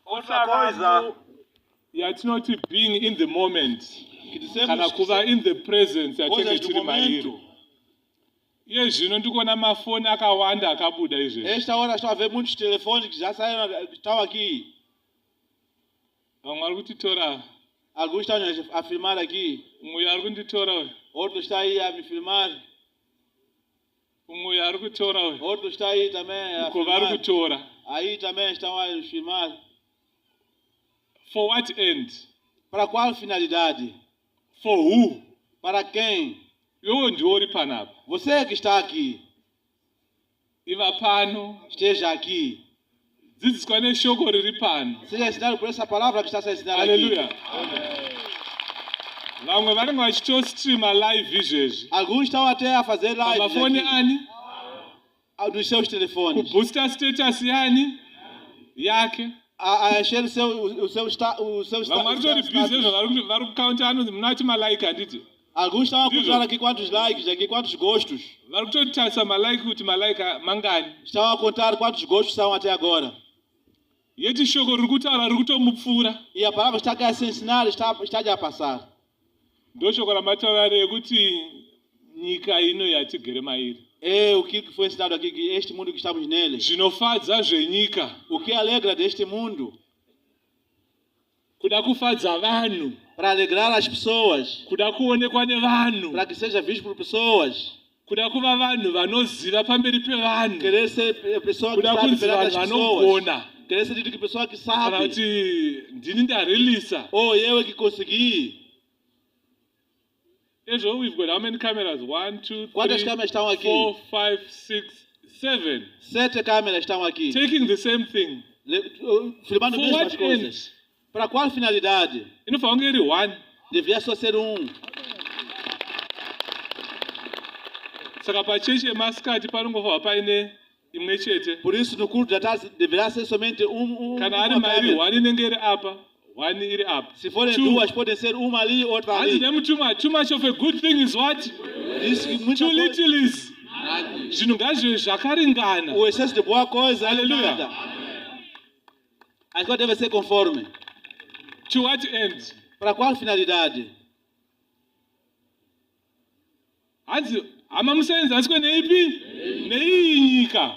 outra coisa yatinoti being in the moment que dissemos kana kuva in the presence coisas yatinenge do tiri mairi. momento. Iye zvino ndikuona mafoni akawanda akabuda izvezvi. Esta hora estou a ver muitos telefones que já saíram, que estão aqui. Vamwe vari kutitora, Alguns estão a filmar aqui, umwe ari kunditora, outro está aí a me filmar, umwe ari kutora, outro está aí também a uko vari filmar. kutora. Aí também estão a filmar. For what end? Para qual finalidade? For who? Para quem? Iwewe ndiwe uri panapa. Você que está aqui, Iva pano, esteja aqui. dzidziswa neshoko riri pano. Seja ensinado por essa palavra que está sendo ensinada Hallelujah. aqui. Vamwe vanenge vachitostreama live izvezvi. Alguns estão até a fazer live Pamafoni ani, nos seus telefones. kubooster status yani yake. A encher o seu Vamwe vari tori busy izvo vari kukaunta anonzi munati malaiki handiti. Alguns estão a contar aqui quantos likes, aqui quantos gostos. Vari kutotarisa malaiki kuti malaiki mangani. Estão a contar quantos gostos são até agora. Yeti shoko riri kutaura riri kutomupfuura. E a palavra está aqui a se ensinar, está a passar. Ndo shoko ramataura rekuti nyika ino yatigere mairi. É o que foi ensinado aqui, que este mundo que estamos nele. Zvinofadza zvenyika. O que alegra deste mundo? Kuda kufadza vanhu. Para alegrar as pessoas. Kuda kuonekwa nevanhu. Para que seja visto por pessoas. Kuda kuva vanhu vanoziva pamberi pevanhu. Querer ser pessoa que Kuda sabe kunzi perante vanhu as pessoas. vanogona. Querer ser dito que pessoa que Kana sabe. kuti ndini ndarilisa. Oh, eu é que consegui. Ezvo we've got how many cameras? 1, 2, Quantas 3, câmeras estão aqui? 4, 5, 6, 7. 7 câmeras estão aqui. Taking the same thing. Filmando For mesmas what coisas. end? Para qual finalidade? Inofanira kunge iri 1. Devia só ser Saka pachechi yemasikati panongova paine imwe chete. Por isso no culto da tarde deverá ser somente Kana ari mairi câmera. 1 inenge iri apa, 1 iri apa. Se forem 2. duas, podem ser uma ali, outra Hanzi ali. nemutuma, too much of a good thing is what? Diz que muita Too coisa, little is. Zvinhu ngazvive zvakaringana. o excesso de boa coisa, Aleluia. nada. As coisas devem ser conforme. To what end? Para qual finalidade? Hanzi hama musaenzaswe neipi? Neiyi nyika.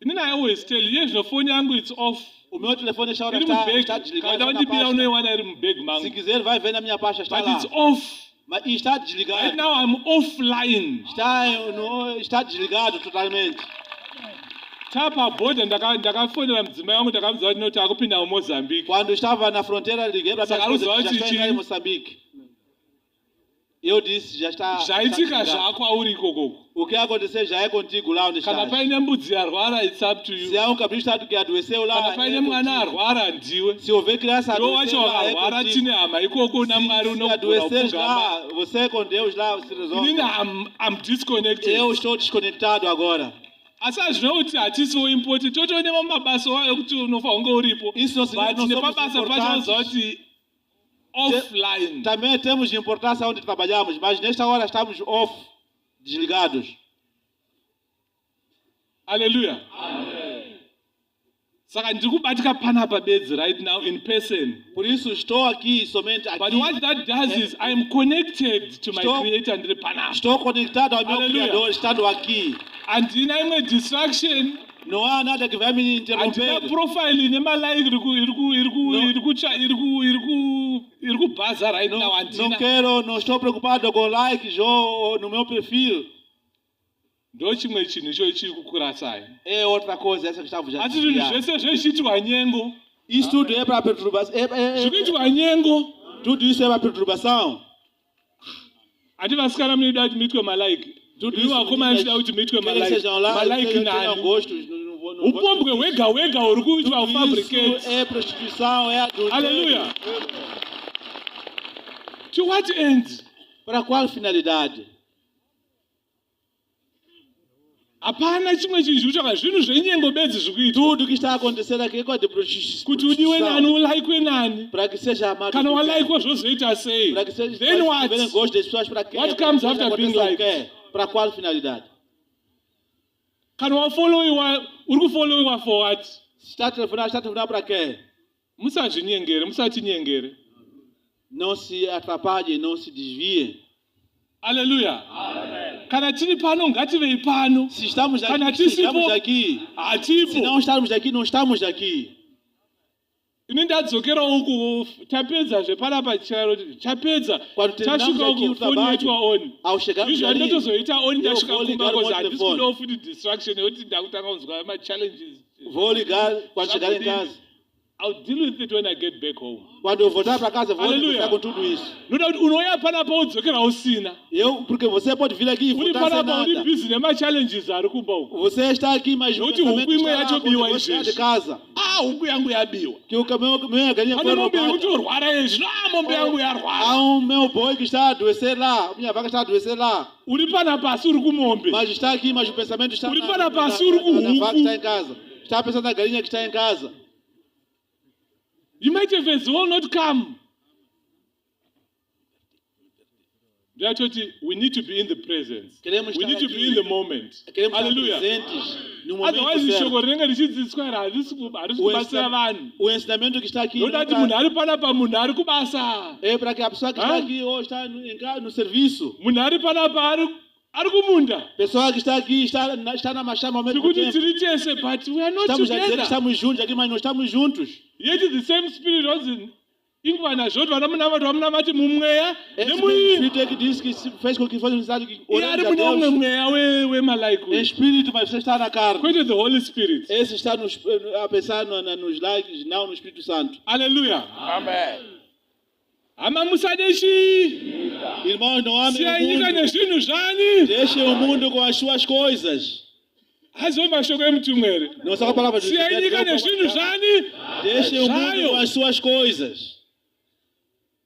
Inini I always tell you, yezvino phone yangu it's off. O meu telefone esta hora Iri está mubag. Kana desligado. uda Está na kundipira pasta. unoiwana iri mubag Se mangu. quiser, vai ver na minha pasta, está But lá. it's off. Mas e está Right desligado. now I'm offline. Está desligado totalmente. Tapa bhodha ndakafonera mudzimai wangu ndakamuudza kuti noti akupinda muMozambique. Quando estava na fronteira, liguei para minha esposa que já estou entrando em Moçambique. Eu disse, já está. Zvaitika zvakwauri ikokoko. O que aconteceu já é contigo lá onde Kana estás. paine mbudzi yarwara it's up to you. Se há cabrista que adoeceu lá, Kana paine mwana arwara ndiwe. se houver criança Iwe adoecer wacho lá, é wakarwara contigo. tine hama ikoko naMwari Se unogona adoeceres kupfugama. lá, você com Deus lá se resolve. Inini I'm disconnected. Eu estou desconectado agora. Asi hazvino kuti hatisiwo impoti totoonema mumabasa wayo kuti unofa unge uripo. Isso não significa But que não somos nepabasa pacho unoziva importantes. kuti offline. Também temos importância onde trabalhamos, mas nesta hora estamos off, desligados. Hallelujah. Saka ndiri kubatika panapa bedzi right now in person. Por isso estou aqui somente aqui. But what that does is I am connected to my Stop. creator ndiri panapa. Estou conectado ao meu Aleluia. Criador estando aqui. Handina imwe distraction. Não há nada que vai me Handina interromper. profile nemalike iri kubhaza right now. Não Handina. quero, não estou preocupado com likes ou no meu perfil. Ndo chimwe chinhu icho chiri kukurasai. É outra coisa essa que estava já. Asi zvinhu zvese zvechiitwa nyengo. Isso tudo é para perturbação. Zvikuitwa nyengo. Tudo isso é para perturbação. Handi vasikana munoda kuti muitwe malike. Tudo Iwe vakomana munoda kuti muitwe querem que sejam lá, malike tenham nani. gostos. Upombwe hwega hwega huri kuitwa Tudo kufabricate. isso é prostituição, é adultério. Hallelujah. To what end? Para qual finalidade? Hapana chimwe chinhu chaka zvinhu zvenyengo bedzi zvikuitwa. Tudo que está acontecendo aqui é coisa de Kuti udiwe nani prostituição. ulaikwe nani. Para que seja amado. Kana por Deus. walaikwa zvozoita sei? Para que seja Then what? tiverem gosto das pessoas para quê? What comes after being liked? Para qual finalidade? Kana wafollowiwa uri kufollowiwa for what? Está telefonando para quê? Musazvinyengere, musatinyengere. Não se atrapalhe, não se desvie. Haleluya. Kana tiri pano ngativei pano. Se estamos Kana aqui, estamos tisipo aqui. hatipo. Se não estamos aqui, não estamos aqui. Ini ndadzokera uku tapedza zvepanapa charo chapedza Quando terminamos tasvika aqui uku o foni trabalho, yetu on. ao chegarmos Izvo ali, ndotozoita on eu ndasvika vou ligar kumba o kozi telefone. handisikudawo futi distraction yekuti ndakutanga kunzwa ma-challenges. Vou ligar quando chegar em casa. I'll deal with it when I get back home. Quando eu voltar para casa, vou Aleluia. lidar com tudo isso. Noda kuti unoya panapa udzokera usina. Porque você pode vir aqui e Uri voltar sem panapa uri nada. busy nema-challenges ari kumba uku. Você está aqui, mas o Nokuti pensamento huku imwe está lá quando yachobiwa eu vou chegar de izvezvi. casa. Huku yangu yabiwa. Que o meu galinha foi Pane mombe roubada. kutorwara izvi. Mombe yangu yarwara. Há um meu boi que está a adoecer lá. Minha vaca está a adoecer lá. Uri panapa asi uri kumombe. Mas está aqui, mas o pensamento está Uri na panapa asi uri kuhuku. vaca que está em casa. Está pensando na galinha que está em casa. You might have as well not come. We need to be in the presence. Queremos We estar need to aqui. be in the moment. Queremos estar Hallelujah. presentes no momento Otherwise, certo. ishoko rinenge richidzidziswa iri harisi kubatsira vanhu. O ensinamento que está aqui Noda kuti munhu ari panapa munhu ari kubasa. é para que a pessoa que está Hã? aqui ou está no serviço. Munhu ari panapa ari kumunda. Pessoa que está aqui está na machama ao mesmo Tikuti tempo. tiri tese but we are not Estamos a dizer que together. estamos juntos aqui, mas não estamos juntos. Yet the same spirit was ingwana zvoti vanomunamati vamunamati mumweya Esse nemuiri. espírito é que disse que fez com que fosse necessário que Iye ari oremos a mune umwe Deus mweya em wemalaika. espírito, mas você está na carne. Kwete the Holy Spirit. Esse está a pensar nos likes, não no Espírito Santo. Hallelujah. Amen. Hama musadeshi. Irmãos, não amem o Siyanyika mundo. nezvinhu zvani. Deixem o mundo com as suas coisas. Hazo mashoko emutumwa here. Não são a palavra de Siyanyika nezvinhu zvani. Deixem o mundo Zvayo. com as suas coisas.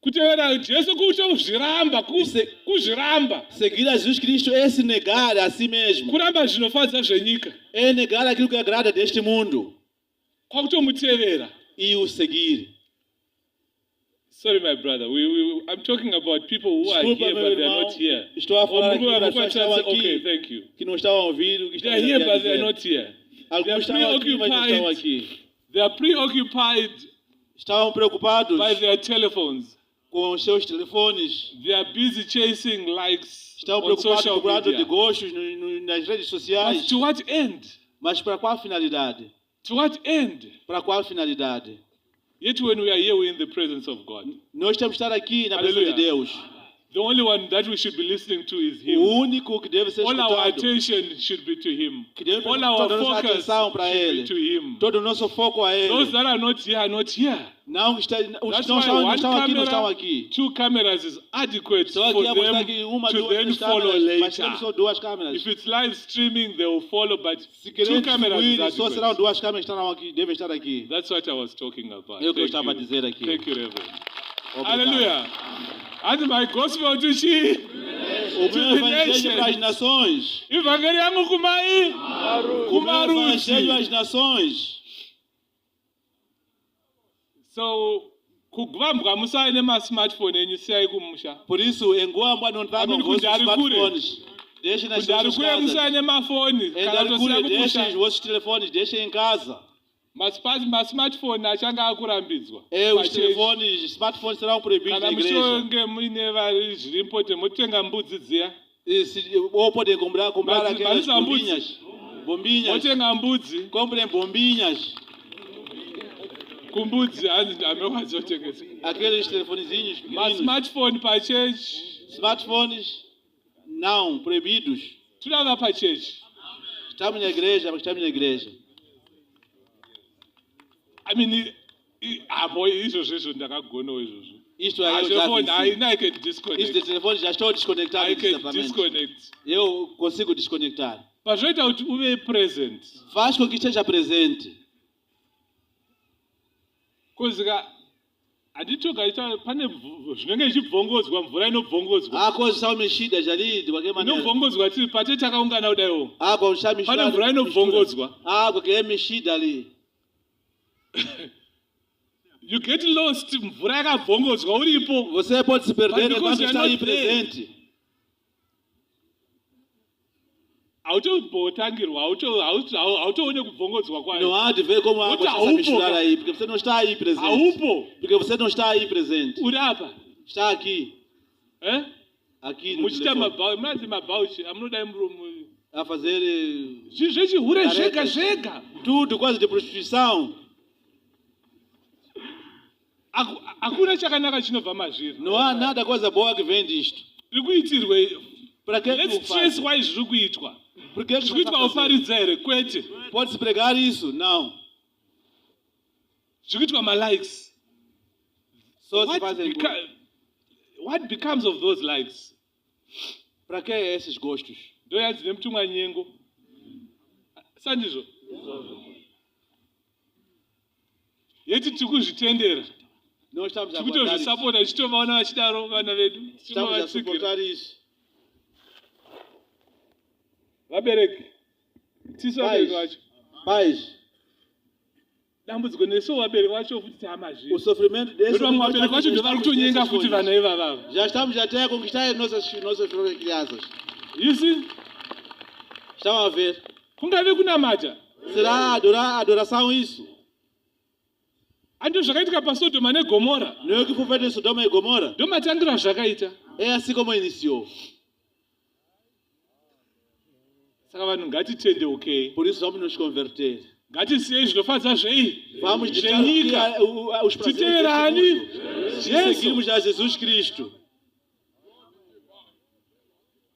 Kutevera Jesu kuzviramba, kuzviramba. Seguir a Jesus Cristo é se negar a si mesmo. Kuramba zvinofadza zvenyika. É negar aquilo que agrada deste mundo Kwakutomutevera. e o seguir. Sorry, my brother. I'm talking about people who are Desculpa, here, meu but they're irmão. not here. Estou a falar Oh, aqui Mungu para as pessoas que estão anakupa chance. Okay, aqui, thank you. que não estão a ouvir o que They estamos are here, a but they're dizer. not here. They Alguns are estão aqui, mas não estão preoccupied. aqui. They are preoccupied Estão preocupados by their telephones. com os seus telefones. They are busy chasing likes Estão on preocupados social procurando de media. gostos nas redes But sociais. to what end? Mas para qual finalidade? To what end? Para qual finalidade? Yet when we are here, we're in the presence of God. Nós temos que estar aqui na presença de Aleluia. Deus. The only one that we should be listening to is O Him. único que deve ser All our escutado. attention should be to Him. Que deve All our toda a nossa focus atenção para should Ele. be to Him. Todo o nosso foco a Those Ele. that are not here are not here. Não, os que That's não why estão, não one estão aqui, não estão camera, aqui. two cameras is adequate Só for aqui a mostrar them que uma, to duas, then três follow câmeras. Mas temos later. só duas câmeras. If it's live streaming, they will follow, but Se two queremos cameras is distribuir, só serão adequate. duas câmeras que estarão aqui, devem estar aqui. That's what I was talking about. É o que eu Thank estava a you. dizer aqui. Thank you, Reverend. Obrigado. Hallelujah. And my gospel to she. O To meu the evangelho para as nations. nações. Evangeli yangu kumai. O meu evangelho Kumarusi. às nações. So kugvambwa musai nemasmartphone enyu siyai kumusha. Por isso, em Guamba não tragam Amini vossos kundari kure. smartphones. Deixem nas Kundari suas kuye casas. musai nemafoni. Em Kana Daricure, tosiya deixem os kumusha. vossos telefones, deixem em casa. Masmartphone achanga akurambidzwa. Os Pachechi. telefones, smartphones serão proibidos Kana na igreja. mushonge muine vari zviripo temotenga mbudzi dziya. Ou podem comprar Mas aquelas as bombinhas. Bombinhas. Motenga mbudzi. Comprem bombinhas. Kumbudzi hamekazotengesa. Aqueles telefonezinhos pequeninos. Masmartphone pachechi. Smartphones, não, proibidos. Tulava pachechi. Estamos na igreja, mas estamos na igreja. I mean, apo izvozvo ndakagonawo izvozvo. Isto aí eu já Phone, I venci. can Isto de disconnect. telefone já estou desconectado. I can exatamente. disconnect. Eu consigo desconectar. Pazvoita kuti uve present. Faz com que esteja presente. Kozika handitogaita pane zvinenge zvichibvongodzwa, mvura inobvongodzwa. Há coisas que são mexidas ali, de qualquer maneira. Inobvongodzwa tiri pate takaungana kudaiwo. Há quando está misturado. Pane mvura inobvongodzwa. Há água que é mexida ali. You get lost, mvura yakabvongodzwa uripo. Você pode se perder But enquanto because está you are aí not there. presente. autombotangirwa, autoone kubvongodzwa kwayo. Não há de ver como a água está a misturar aí, porque você não está aí presente. Haupo. Porque você não está aí presente. Uri apa? Está aqui. Aqui no Muchita telefone. mabauchi, amunodai muromo. A fazer Zvechihure zvega caretas. zvega. Tudo quase de prostituição. Hakuna chakanaka chinobva mazviri. Não há nada coisa boa que vem disto. Zviri kuitirwe. Para que Let's trace why zviri kuitwa. Por que Zviri kuitwa uparidza here? Kwete. pode-se pregar isso? Não. Zviri kuitwa malikes. Só se fazem. What becomes of those likes? Para que esses gostos? Ndoyanzi nemutumwa nyengo. Sandizvo. Yeti tikuzvitendera. Nós estamos a Tikuto aguardar isso. zvisapota tichitovaona vachidaro vana vedu. Estamos a Tichitovatsigira. suportar isso. Vabereki. Tisu vabereki vacho. Pais, Dambudziko nesu vabereki vacho futi tamazviri. o sofrimento desse. Kuti vamwe vabereki vacho ndovari kutonyenga futi vana ivavava. Já estamos até a conquistar nossas próprias crianças. You see? Estão a ver? Kungave kunamata. Será adoração isso? Ando zvakaitika paSodoma neGomora. Não é o que foi feito em Sodoma e Gomorra? Ndomatangira zvakaita. É assim como iniciou. Saka vanhu ngatitendeukei. Por isso vamos nos converter. Ngatisiyei zvinofadza zvei. Vamos deixar Zvenyika. os prazeres Titeerani. desse mundo. E seguirmos a Jesus Cristo.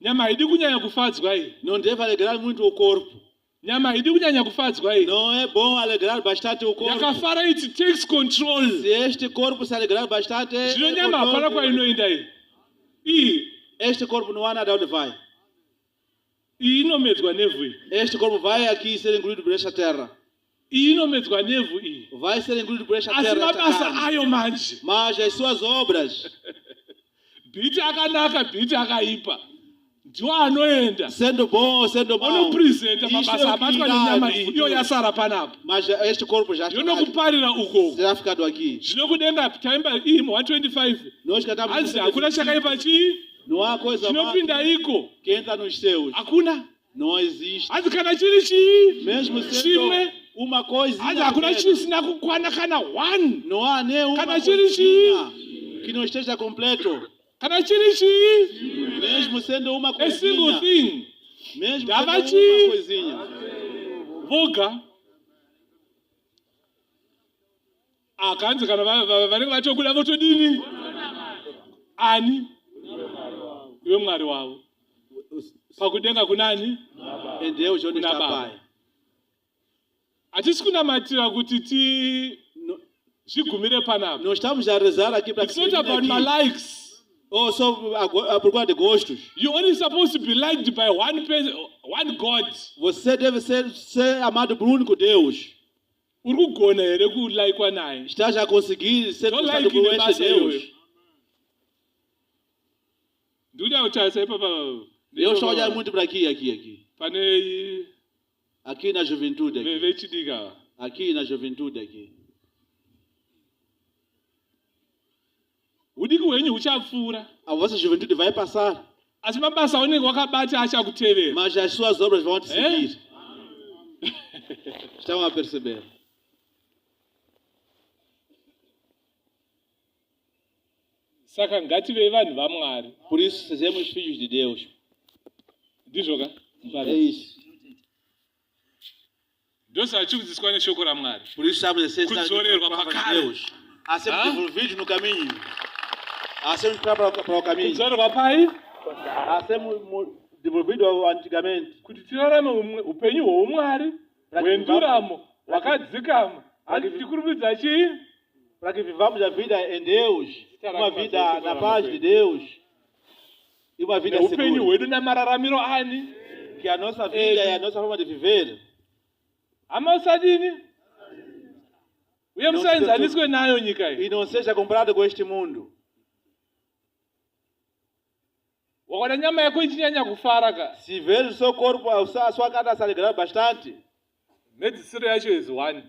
Nyama haidi kunyanya kufadzwa iyi. Não deve alegrar muito o corpo. Nyama haidi kunyanya kufadzwa iyi. Não é bom alegrar bastante o corpo. Yakafara it takes control. Se este corpo se alegrar bastante, Zvino nyama hapana kwainoenda iyi. Iyi. este corpo não há nada onde vai. Iyi inomedzwa nevhu iyi. Este corpo vai aqui ser engolido por esta terra. Iyi inomedzwa nevhu iyi. Vai ser engolido por esta Asi terra. esta mabasa carne. ayo manje. Mas as suas obras, Bhiti akanaka, bhiti akaipa. Ndiwo anoenda. sendo bom ou sendo mau, Anopresenta isto é mabasa o que abatwa irá nenyama no iyi. futuro. Iyo yasara panapo. Mas este corpo já está, Yonokuparira uko. será ficado aqui. Zvino kudenga taimba iyi 125. Nós cantamos Anzi hakuna chakaipa chii. não há coisa má Chinopinda iko. que entra nos céus. Hakuna. Não existe. Anzi kana chiri chii. Mesmo sendo Chimwe. uma coisa. Anzi hakuna chisina kukwana kana 1. Não há nem uma Kana chiri coisinha que não esteja completo. Kana chiri chii. Mesmo sendo uma A single coisinha. thing. Mesmo Dava sendo uma chi. coisinha. Voga. Akanzi kana vanenge vatokuda votodini. Ani. Iwe mwari wavo. Pakudenga kunani. Em Deus onde está Kuna Baba. Pai. Hatisi kunamatira kuti zvigumire panapa. Nós estamos a rezar aqui para que It's not about my likes. ou só a procura de gostos. You're only supposed to be liked by one person, one God. Você deve ser amado por um único Deus. Uri kugona here kulikwa naye. Estás a conseguir ser Don't gostado like por the este basa Deus. iyoyo. Ndikuda kutarisa ipapa. Eu estou a olhar muito para aqui. Pane Aqui na juventude. Aqui, vechidika. aqui na juventude. Aqui. Udiki hwenyu huchapfuura. A vossa juventude vai passar, Asi mabasa aunenge wakabata achakutevera. mas as suas obras vão te seguir. Estão a perceber? Saka ngativei vanhu vaMwari. Por isso, sejamos filhos de Deus. Ndizvo ka? É isso. Ndosaka chikudzidziswa neshoko raMwari. Por isso, estamos a ser Kudzorerwa palavra de pakare. Deus. A sermos Ah? devolvidos no caminho. A sermos para o caminho. Kudzorerwa pai A sermos devolvidos antigamente. kuti tirarame upenyu hwoumwari hwenduramo hwakadzikama. Asi tikurumidza chii? Para que vivamos a vida em Deus. Uma vida na paz de Deus. E uma vida Neupenyu segura. hwedu namararamiro ani. Que a nossa vida é a nossa forma de viver. Hama usadini? Uye musaenzaniswe nayo nyika iyi. E não seja comparado com este mundo. Wakaona nyama yako ichinyanya kufara ka. Se ver o seu corpo, a sua carne se alegrar bastante, Nedzisiro yacho is 1.